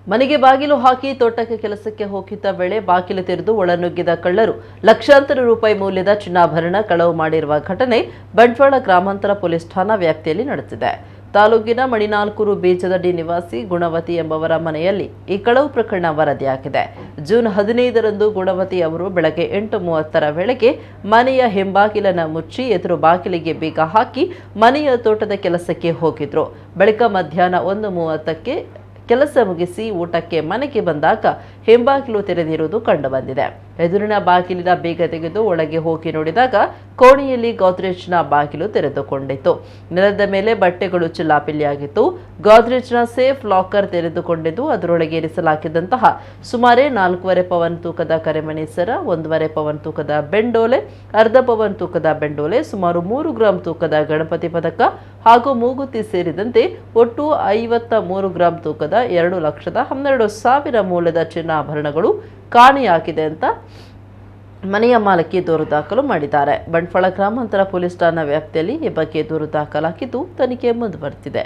ಮನೆಗೆ ಬಾಗಿಲು ಹಾಕಿ ತೋಟಕ್ಕೆ ಕೆಲಸಕ್ಕೆ ಹೋಗಿದ್ದ ವೇಳೆ ಬಾಗಿಲು ತೆರೆದು ಒಳನುಗ್ಗಿದ ಕಳ್ಳರು ಲಕ್ಷಾಂತರ ರೂಪಾಯಿ ಮೌಲ್ಯದ ಚಿನ್ನಾಭರಣ ಕಳವು ಮಾಡಿರುವ ಘಟನೆ ಬಂಟ್ವಾಳ ಗ್ರಾಮಾಂತರ ಪೊಲೀಸ್ ಠಾಣಾ ವ್ಯಾಪ್ತಿಯಲ್ಲಿ ನಡೆದಿದೆ. ತಾಲೂಕಿನ ಮಣಿನಾಲ್ಕೂರು ಬೀಜದಡ್ಡಿ ನಿವಾಸಿ ಗುಣವತಿ ಎಂಬವರ ಮನೆಯಲ್ಲಿ ಈ ಕಳವು ಪ್ರಕರಣ ವರದಿಯಾಗಿದೆ. ಜೂನ್ 15ರಂದು ಗುಣವತಿ ಅವರು ಬೆಳಗ್ಗೆ 8:30ರ ವೇಳೆಗೆ ಮನೆಯ ಹಿಂಬಾಗಿಲನ್ನು ಮುಚ್ಚಿ ಎದುರು ಬಾಗಿಲಿಗೆ ಬೀಗ ಹಾಕಿ ಮನೆಯ ತೋಟದ ಕೆಲಸಕ್ಕೆ ಹೋಗಿದ್ರು. ಬಳಿಕ ಮಧ್ಯಾಹ್ನ 1:30ಕ್ಕೆ ಕೆಲಸ ಮುಗಿಸಿ ಊಟಕ್ಕೆ ಮನೆಗೆ ಬಂದಾಗ ಹಿಂಬಾಗಿಲು ತೆರೆದಿರುವುದು ಕಂಡುಬಂದಿದೆ. ಎದುರಿನ ಬಾಗಿಲಿನ ಬೀಗ ತೆಗೆದು ಒಳಗೆ ಹೋಗಿ ನೋಡಿದಾಗ ಕೋಣೆಯಲ್ಲಿ ಗೋದ್ರೇಜ್ನ ಬಾಗಿಲು ತೆರೆದುಕೊಂಡಿತ್ತು. ನೆಲದ ಮೇಲೆ ಬಟ್ಟೆಗಳು ಚಿಲ್ಲಾಪಿಲ್ಲಿಯಾಗಿತ್ತು. ಗೋದ್ರೇಜ್ನ ಸೇಫ್ ಲಾಕರ್ ತೆರೆದುಕೊಂಡಿದ್ದು ಅದರೊಳಗೆ ಇರಿಸಲಾಗಿದ್ದಂತಹ ಸುಮಾರು 4.5 ಪವನ್ ತೂಕದ ಕರೆಮಣಿ ಸರ, 1.5 ಪವನ್ ತೂಕದ ಬೆಂಡೋಲೆ, ಅರ್ಧ ಪವನ್ ತೂಕದ ಬೆಂಡೋಲೆ, ಸುಮಾರು 3 ಗ್ರಾಂ ತೂಕದ ಗಣಪತಿ ಪದಕ ಹಾಗೂ ಮೂಗುತಿ ಸೇರಿದಂತೆ ಒಟ್ಟು 53 ಗ್ರಾಂ ತೂಕದ 2,12,000 ಮೌಲ್ಯದ ಚಿನ್ನಾಭರಣಗಳು ಕಾಣೆಯಾಗಿದೆ ಅಂತ ಮನೆಯ ಮಾಲಕಿ ದೂರು ದಾಖಲು ಮಾಡಿದ್ದಾರೆ. ಬಂಟ್ವಾಳ ಗ್ರಾಮಾಂತರ ಪೊಲೀಸ್ ಠಾಣಾ ವ್ಯಾಪ್ತಿಯಲ್ಲಿ ಈ ಬಗ್ಗೆ ದೂರು ದಾಖಲಾಗಿದ್ದು ತನಿಖೆ ಮುಂದುವರೆದಿದೆ.